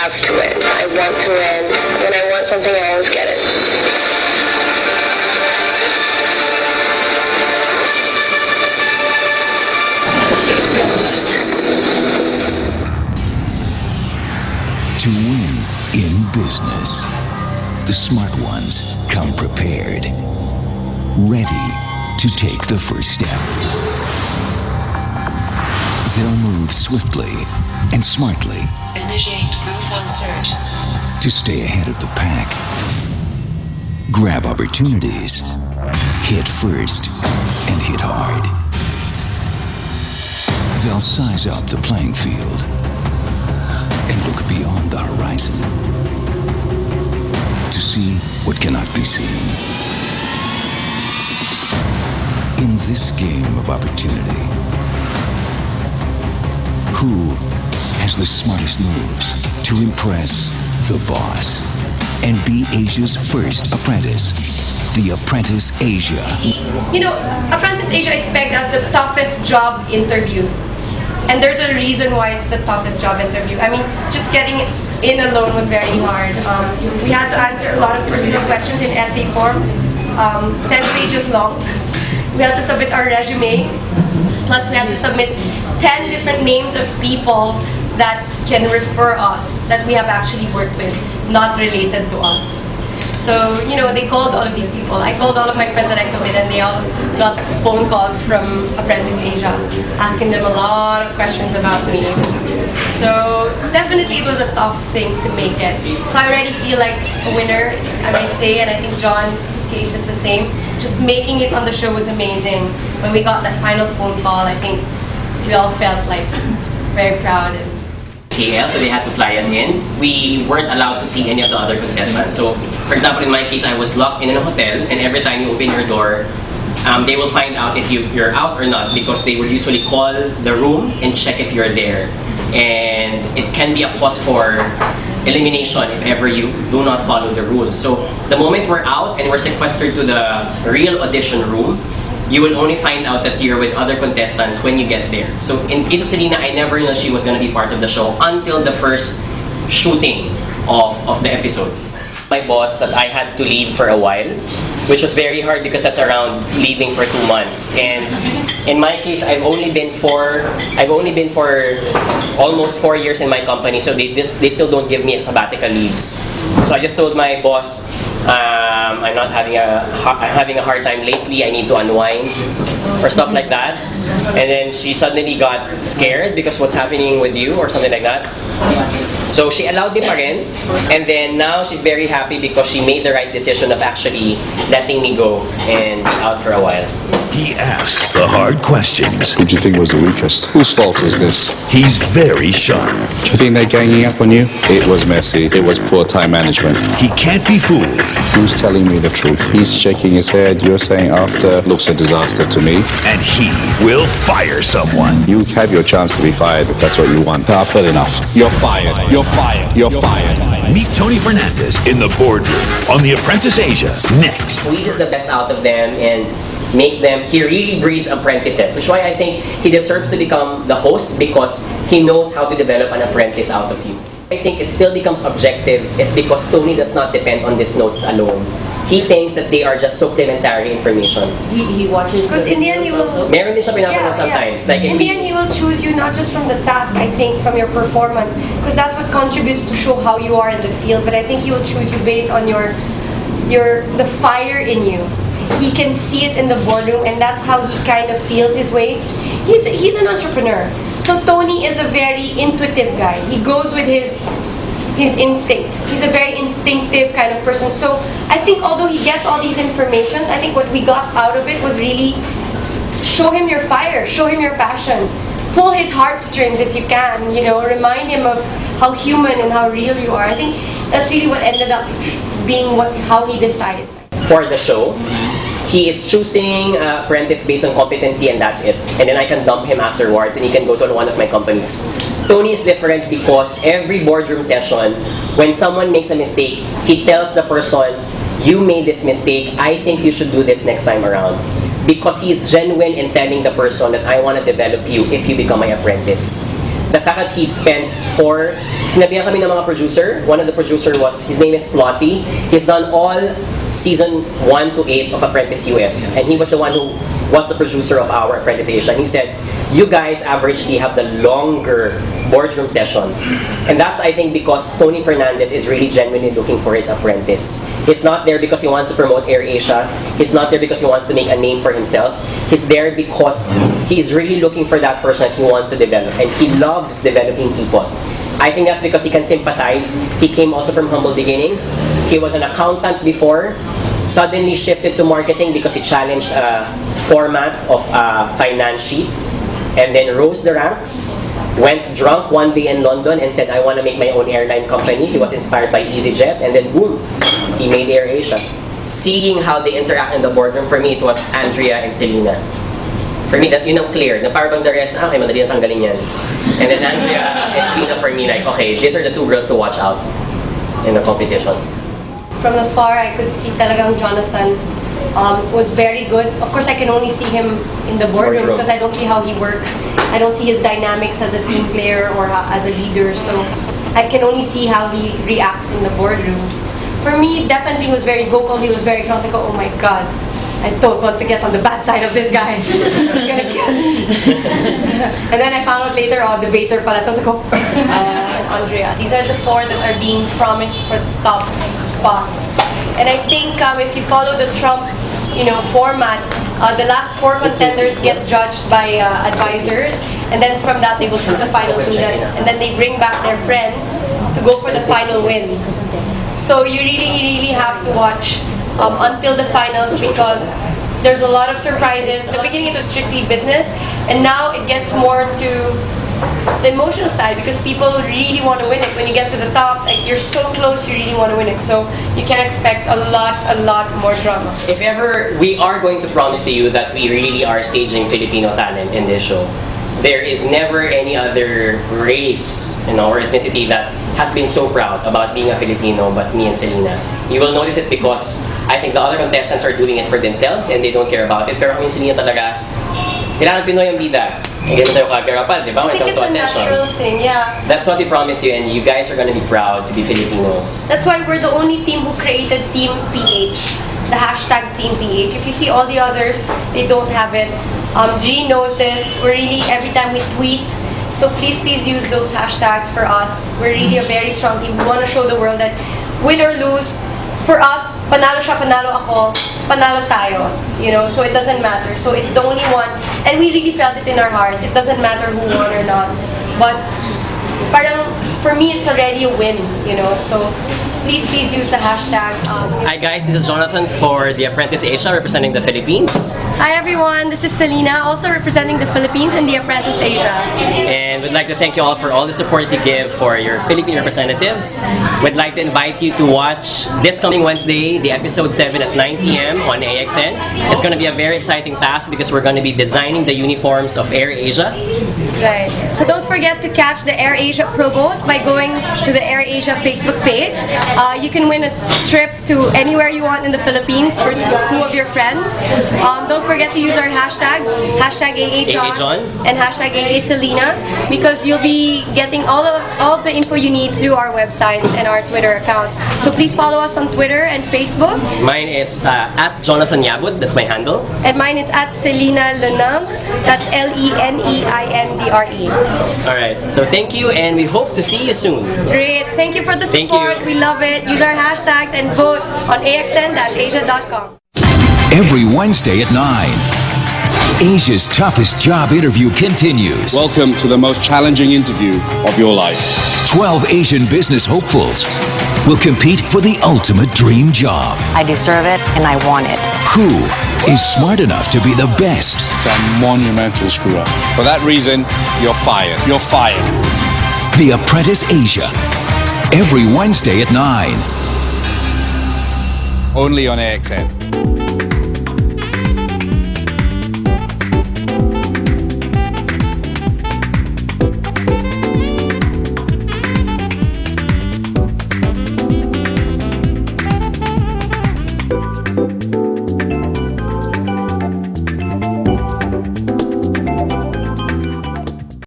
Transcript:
have to win. I want to win. When I want something, I always get it. To win in business, the smart ones come prepared, ready to take the first step. They'll move swiftly and smartly. Initiate profile search. To stay ahead of the pack. Grab opportunities, hit first, and hit hard. They'll size up the playing field and look beyond the horizon to see what cannot be seen. In this game of opportunity, who has the smartest moves to impress the boss and be Asia's first apprentice? The Apprentice Asia. You know, Apprentice Asia is pegged as the toughest job interview. And there's a reason why it's the toughest job interview. I mean, just getting in alone was very hard. We had to answer a lot of personal questions in essay form, 10 pages long. We had to submit our resume, plus we had to submit 10 different names of people that can refer us, that we have actually worked with, not related to us. So, you know, they called all of these people. I called all of my friends at EXOBIT and they all got a phone call from Apprentice Asia asking them a lot of questions about me. So, definitely it was a tough thing to make it. So I already feel like a winner, I might say, and I think John's case is the same. Just making it on the show was amazing. When we got that final phone call, I think we all felt like very proud. KL, so they had to fly us in. We weren't allowed to see any of the other contestants. So, for example, in my case, I was locked in a hotel, and every time you open your door, they will find out if you're out or not, because they will usually call the room and check if you're there. And it can be a cause for elimination if ever you do not follow the rules. So, the moment we're out and we're sequestered to the real audition room, you will only find out that you're with other contestants when you get there. So in case of Celina, I never knew she was going to be part of the show until the first shooting of the episode. My boss that I had to leave for a while, which was very hard because that's around leaving for 2 months. And in my case, I've only been for almost 4 years in my company, so they still don't give me sabbatical leaves. So I just told my boss, I'm having a hard time lately, I need to unwind or stuff like that. And then she suddenly got scared because what's happening with you or something like that. So she allowed me pa rin, and then now she's very happy because she made the right decision of actually letting me go and be out for a while. He asks the hard questions. Who do you think was the weakest? Whose fault is this? He's very sharp. Do you think they're ganging up on you? It was messy. It was poor time management. He can't be fooled. Who's telling me the truth? He's shaking his head. You're saying after. Looks a disaster to me. And he will fire someone. You have your chance to be fired if that's what you want. I've had enough. You're fired. You're fired. You're fired. Meet Tony Fernandes in the boardroom on The Apprentice Asia next. Squeezes the best out of them and makes them, he really breeds apprentices, which is why I think he deserves to become the host, because he knows how to develop an apprentice out of you. I think it still becomes objective is because Tony does not depend on these notes alone. He thinks that they are just supplementary information. He watches. Because in the end, he will. Meron din siya pinapanood sometimes. Like in the end, he will choose you not just from the task, I think, from your performance, because that's what contributes to show how you are in the field. But I think he will choose you based on the fire in you. He can see it in the boardroom, and that's how he kind of feels his way. He's an entrepreneur. So Tony is a very intuitive guy. He goes with his instinct. He's a very instinctive kind of person. So I think although he gets all these informations, I think what we got out of it was really show him your fire, show him your passion. Pull his heartstrings if you can, remind him of how human and how real you are. I think that's really what ended up being how he decided. For the show, he is choosing apprentice based on competency, and that's it. And then I can dump him afterwards and he can go to one of my companies. Tony is different because every boardroom session, when someone makes a mistake, he tells the person, you made this mistake, I think you should do this next time around. Because he is genuine in telling the person that I want to develop you if you become my apprentice. the fact that he spends sinabihan kami ng mga producer, one of the producer his name is Plotty. He's done all season 1 to 8 of Apprentice US, and he was the one who was the producer of our Apprentice Asia. And he said, you guys averagely have the longer boardroom sessions. And that's, I think, because Tony Fernandes is really genuinely looking for his apprentice. He's not there because he wants to promote Air Asia. He's not there because he wants to make a name for himself. He's there because he's really looking for that person that he wants to develop. And he loves developing people. I think that's because he can sympathize. He came also from humble beginnings. He was an accountant before, suddenly shifted to marketing because he challenged a format of a finance sheet, and then rose the ranks, went drunk one day in London and said, I want to make my own airline company. He was inspired by EasyJet, and then boom, he made Air Asia. Seeing how they interact in the boardroom, for me, it was Andrea and Celina. For me, that clear. Na parang the rest, okay, madali na tanggalin yan. And then Andrea and Celina, for me, like, okay, these are the two girls to watch out in the competition. From afar, I could see talagang Jonathan was very good. Of course, I can only see him in the boardroom because I don't see how he works. I don't see his dynamics as a team player or as a leader. So I can only see how he reacts in the boardroom. For me, definitely he was very vocal. He was very strong. I was like, oh my God, I don't want to get on the bad side of this guy. He's gonna kill me. And then I found out later, debater pala. I was like, and Andrea. These are the 4 that are being promised for top spots. And I think if you follow the Trump, format, the last 4 contenders get judged by advisors, and then from that they will choose the final 2, and then they bring back their friends to go for the final win. So you really have to watch until the finals, because there's a lot of surprises. In the beginning it was strictly business, and now it gets more to the emotional side, because people really want to win it. When you get to the top, like, you're so close, you really want to win it. So you can expect a lot more drama. If ever we are going to promise to you that we really are staging Filipino talent in this show, there is never any other race, or ethnicity that has been so proud about being a Filipino but me and Celina. You will notice it because I think the other contestants are doing it for themselves and they don't care about it. Pero kung yung Celina talaga, kailangan Pinoy ang bida. Hindi tayo kagarapal, di ba? I think it's a natural thing, yeah. That's what we promise you, and you guys are going to be proud to be Filipinos. That's why we're the only team who created Team PH, the hashtag Team PH. If you see all the others, they don't have it. G knows this. We're really, every time we tweet, so please use those hashtags for us. We're really a very strong team. We want to show the world that win or lose, for us, panalo siya, panalo ako, panalo tayo. So it doesn't matter. So it's the only one, and we really felt it in our hearts. It doesn't matter who won or not. But parang, for me, it's already a win, So please use the hashtag. Hi guys, this is Jonathan for the Apprentice Asia, representing the Philippines. Hi everyone, this is Celina, also representing the Philippines and the Apprentice Asia. And we'd like to thank you all for all the support you give for your Philippine representatives. We'd like to invite you to watch this coming Wednesday, the episode 7 at 9 p.m. on AXN. It's going to be a very exciting task because we're going to be designing the uniforms of Air Asia. Right. So don't forget to catch the Air Asia promos by going to the Air Asia Facebook page. You can win a trip to anywhere you want in the Philippines for 2 of your friends. Don't forget to use our hashtags, hashtag AAJon and hashtag AACelina, because you'll be getting all of the info you need through our websites and our Twitter accounts. So please follow us on Twitter and Facebook. Mine is at Jonathan Yabut, that's my handle. And mine is at Celina Leindre, that's Leneindre. Alright, so thank you, and we hope to see you soon. Great, thank you for the support. We love it. Use our hashtags and vote on AXN-Asia.com. Every Wednesday at 9, Asia's toughest job interview continues. Welcome to the most challenging interview of your life. 12 Asian business hopefuls will compete for the ultimate dream job. I deserve it and I want it. Who is smart enough to be the best? It's a monumental screw up. For that reason, you're fired. You're fired. The Apprentice Asia. Every Wednesday at 9. Only on AXN.